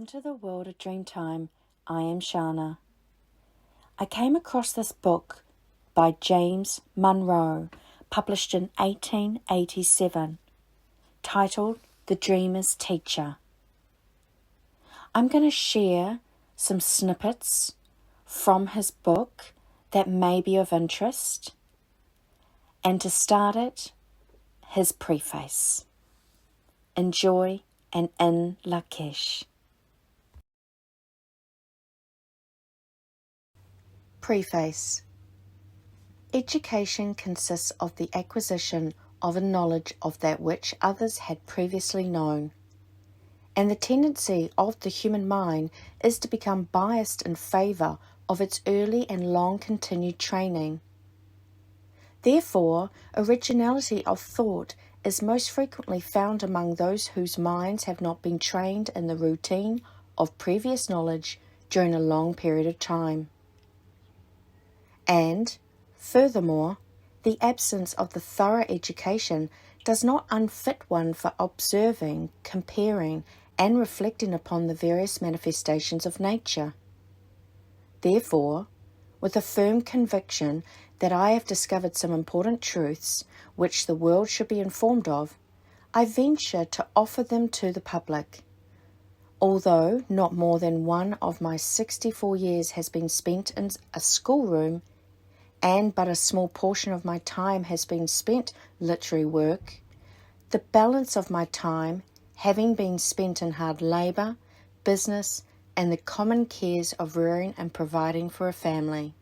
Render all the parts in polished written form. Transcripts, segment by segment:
Welcome to the world of Dreamtime. I am Shana. I came across this book by James Monroe, published in 1887, titled The Dreamer's Teacher. I'm going to share some snippets from his book that may be of interest, and to start it, his preface. Enjoy and in Lak'ech. Preface. Education consists of the acquisition of a knowledge of that which others had previously known, and the tendency of the human mind is to become biased in favour of its early and long-continued training. Therefore, originality of thought is most frequently found among those whose minds have not been trained in the routine of previous knowledge during a long period of time. And, furthermore, the absence of the thorough education does not unfit one for observing, comparing, and reflecting upon the various manifestations of nature. Therefore, with a firm conviction that I have discovered some important truths which the world should be informed of, I venture to offer them to the public. Although not more than one of my 64 years has been spent in a schoolroom, and but a small portion of my time has been spent literary work, the balance of my time having been spent in hard labour, business, and the common cares of rearing and providing for a family.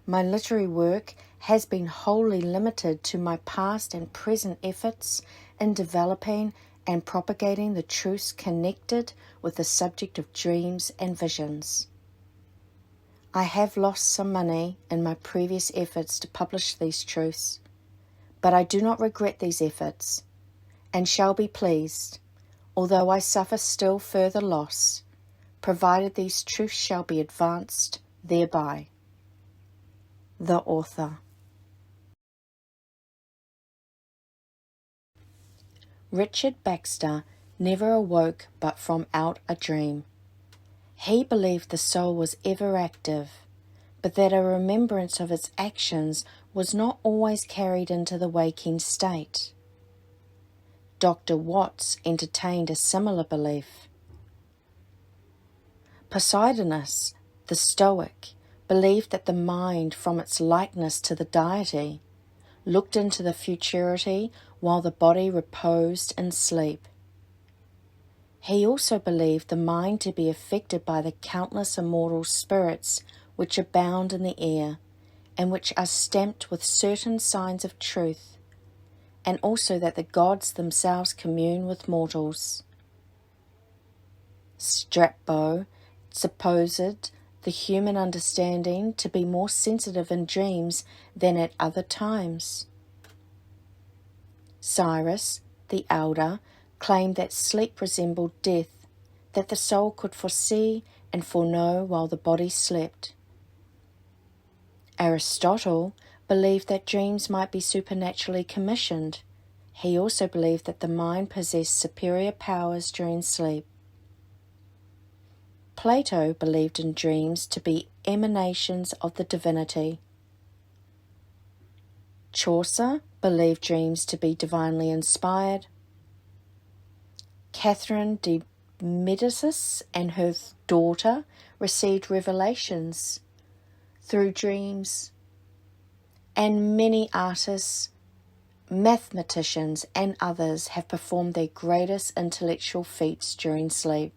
My literary work has been wholly limited to my past and present efforts in developing and propagating the truths connected with the subject of dreams and visions. I have lost some money in my previous efforts to publish these truths, but I do not regret these efforts, and shall be pleased, although I suffer still further loss, provided these truths shall be advanced thereby. The Author. Richard Baxter never awoke but from out a dream. He believed the soul was ever active, but that a remembrance of its actions was not always carried into the waking state. Dr. Watts entertained a similar belief. Poseidonus, the Stoic, believed that the mind, from its likeness to the deity, looked into the futurity while the body reposed in sleep. He also believed the mind to be affected by the countless immortal spirits which abound in the air, and which are stamped with certain signs of truth, and also that the gods themselves commune with mortals. Strabo supposed the human understanding to be more sensitive in dreams than at other times. Cyrus, the elder, claimed that sleep resembled death, that the soul could foresee and foreknow while the body slept. Aristotle believed that dreams might be supernaturally commissioned. He also believed that the mind possessed superior powers during sleep. Plato believed in dreams to be emanations of the divinity. Chaucer believed dreams to be divinely inspired. Catherine de Medicis and her daughter received revelations through dreams, and many artists, mathematicians, and others have performed their greatest intellectual feats during sleep.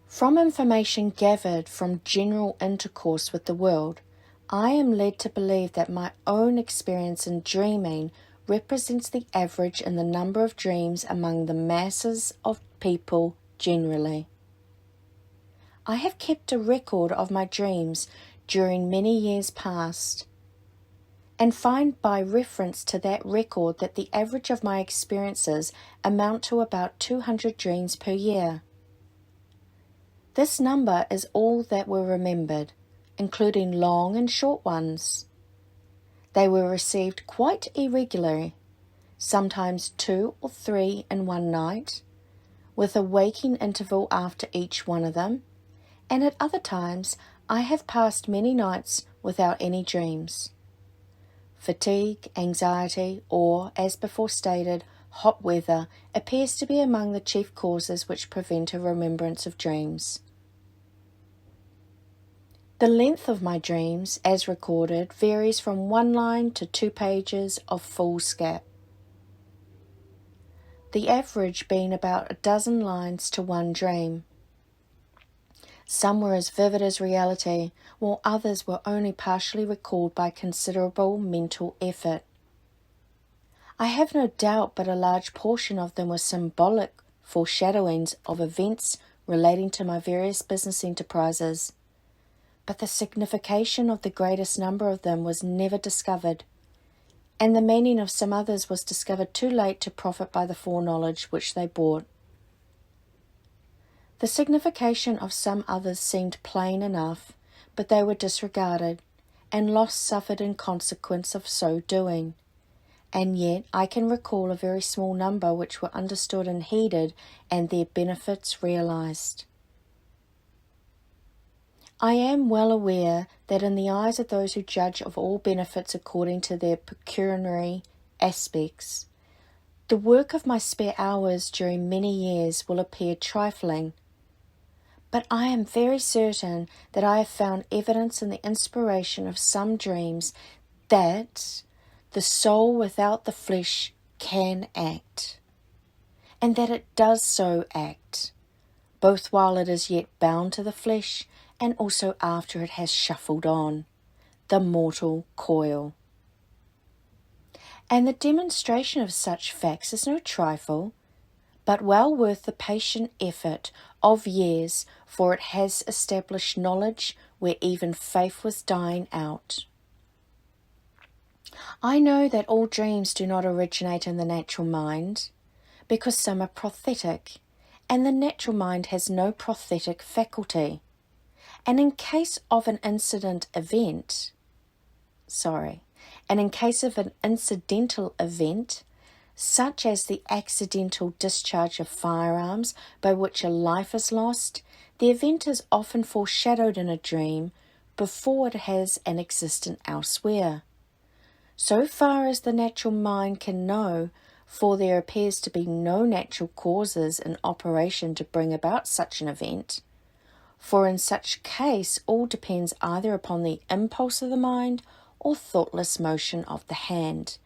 From information gathered from general intercourse with the world, I am led to believe that my own experience in dreaming represents the average in the number of dreams among the masses of people generally. I have kept a record of my dreams during many years past, and find by reference to that record that the average of my experiences amount to about 200 dreams per year. This number is all that were remembered, including long and short ones. They were received quite irregularly, sometimes 2 or 3 in one night, with a waking interval after each one of them, and at other times I have passed many nights without any dreams. Fatigue, anxiety, or, as before stated, hot weather appears to be among the chief causes which prevent a remembrance of dreams. The length of my dreams, as recorded, varies from 1 line to 2 pages of foolscap, the average being about a dozen lines to one dream. Some were as vivid as reality, while others were only partially recalled by considerable mental effort. I have no doubt but a large portion of them were symbolic foreshadowings of events relating to my various business enterprises, but the signification of the greatest number of them was never discovered, and the meaning of some others was discovered too late to profit by the foreknowledge which they brought. The signification of some others seemed plain enough, but they were disregarded, and loss suffered in consequence of so doing. And yet I can recall a very small number which were understood and heeded, and their benefits realized. I am well aware that in the eyes of those who judge of all benefits according to their pecuniary aspects, the work of my spare hours during many years will appear trifling. But I am very certain that I have found evidence in the inspiration of some dreams that the soul without the flesh can act, and that it does so act, both while it is yet bound to the flesh and also after it has shuffled on the mortal coil. And the demonstration of such facts is no trifle, but well worth the patient effort of years, for it has established knowledge where even faith was dying out. I know that all dreams do not originate in the natural mind, because some are prosthetic, and the natural mind has no prosthetic faculty. And in case of an incidental event, such as the accidental discharge of firearms by which a life is lost, the event is often foreshadowed in a dream before it has an existence elsewhere. So far as the natural mind can know, for there appears to be no natural causes in operation to bring about such an event, for in such case all depends either upon the impulse of the mind or thoughtless motion of the hand,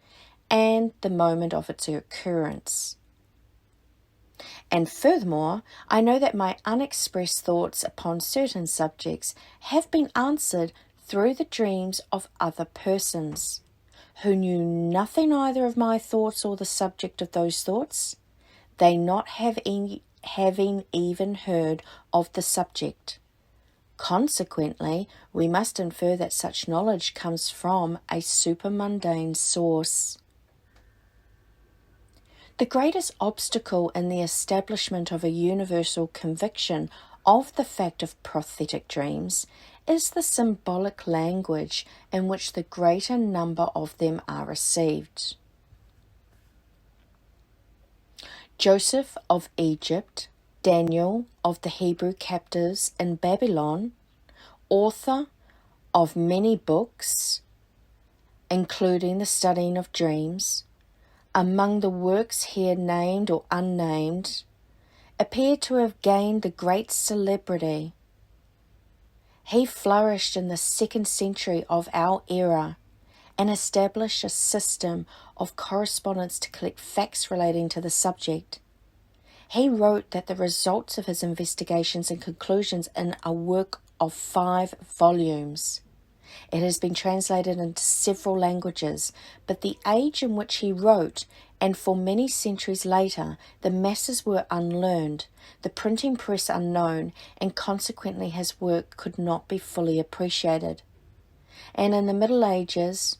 and the moment of its occurrence. And furthermore, I know that my unexpressed thoughts upon certain subjects have been answered through the dreams of other persons, who knew nothing either of my thoughts or the subject of those thoughts, they not having even heard of the subject. Consequently, we must infer that such knowledge comes from a supermundane source. The greatest obstacle in the establishment of a universal conviction of the fact of prophetic dreams is the symbolic language in which the greater number of them are received. Joseph of Egypt, Daniel of the Hebrew captives in Babylon, author of many books, including the studying of dreams, among the works here named or unnamed, appear to have gained the great celebrity. He flourished in the 2nd century of our era and established a system of correspondence to collect facts relating to the subject. He wrote that the results of his investigations and conclusions in a work of 5 volumes. It has been translated into several languages, but the age in which he wrote, and for many centuries later, the masses were unlearned, the printing press unknown, and consequently his work could not be fully appreciated. And in the Middle Ages,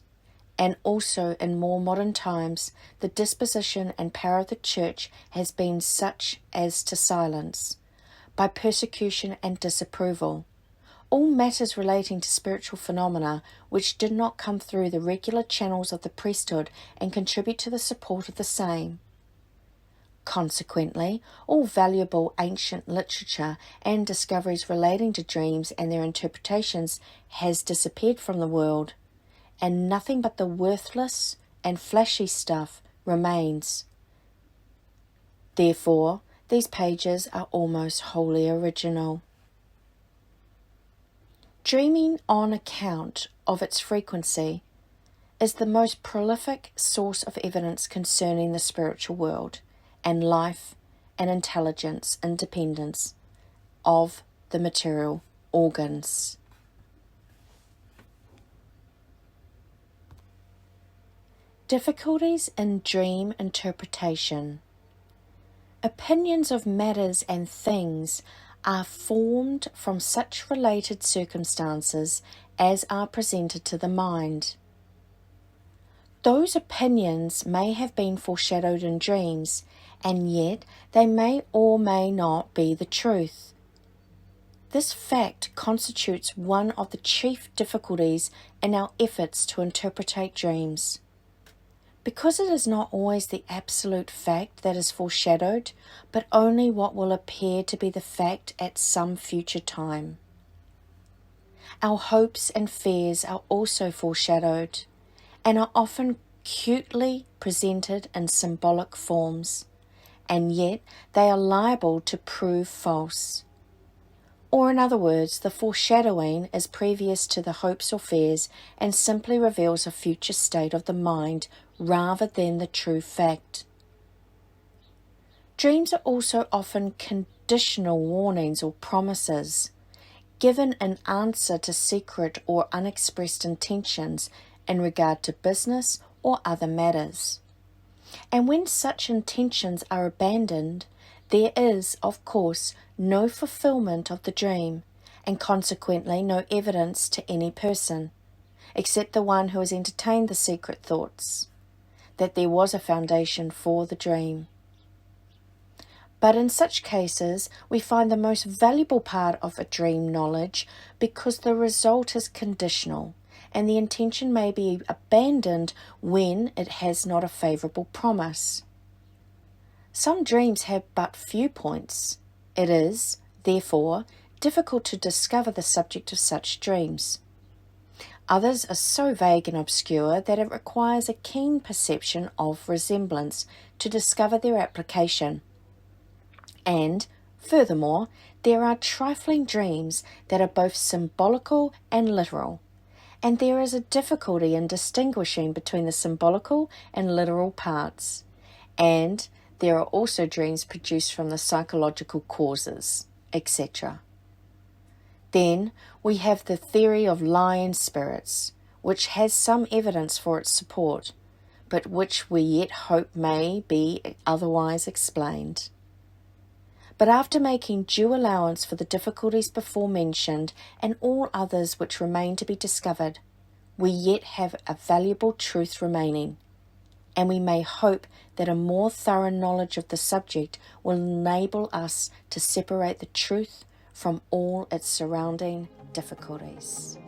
and also in more modern times, the disposition and power of the Church has been such as to silence, by persecution and disapproval, all matters relating to spiritual phenomena which did not come through the regular channels of the priesthood and contribute to the support of the same. Consequently, all valuable ancient literature and discoveries relating to dreams and their interpretations has disappeared from the world, and nothing but the worthless and flashy stuff remains. Therefore, these pages are almost wholly original. Dreaming, on account of its frequency, is the most prolific source of evidence concerning the spiritual world and life and intelligence independence of the material organs. Difficulties in dream interpretation. Opinions of matters and things are formed from such related circumstances as are presented to the mind. Those opinions may have been foreshadowed in dreams, and yet they may or may not be the truth. This fact constitutes one of the chief difficulties in our efforts to interpret dreams. Because it is not always the absolute fact that is foreshadowed, but only what will appear to be the fact at some future time. Our hopes and fears are also foreshadowed, and are often cutely presented in symbolic forms, and yet they are liable to prove false. Or in other words, the foreshadowing is previous to the hopes or fears and simply reveals a future state of the mind rather than the true fact. Dreams are also often conditional warnings or promises, given in answer to secret or unexpressed intentions in regard to business or other matters. And when such intentions are abandoned, there is, of course, no fulfillment of the dream, and consequently no evidence to any person, except the one who has entertained the secret thoughts, that there was a foundation for the dream. But in such cases, we find the most valuable part of a dream knowledge because the result is conditional, and the intention may be abandoned when it has not a favourable promise. Some dreams have but few points. It is, therefore, difficult to discover the subject of such dreams. Others are so vague and obscure that it requires a keen perception of resemblance to discover their application. And, furthermore, there are trifling dreams that are both symbolical and literal, and there is a difficulty in distinguishing between the symbolical and literal parts. And there are also dreams produced from the psychological causes, etc. Then we have the theory of lying spirits, which has some evidence for its support, but which we yet hope may be otherwise explained. But after making due allowance for the difficulties before mentioned and all others which remain to be discovered, we yet have a valuable truth remaining, and we may hope that a more thorough knowledge of the subject will enable us to separate the truth from all its surrounding difficulties.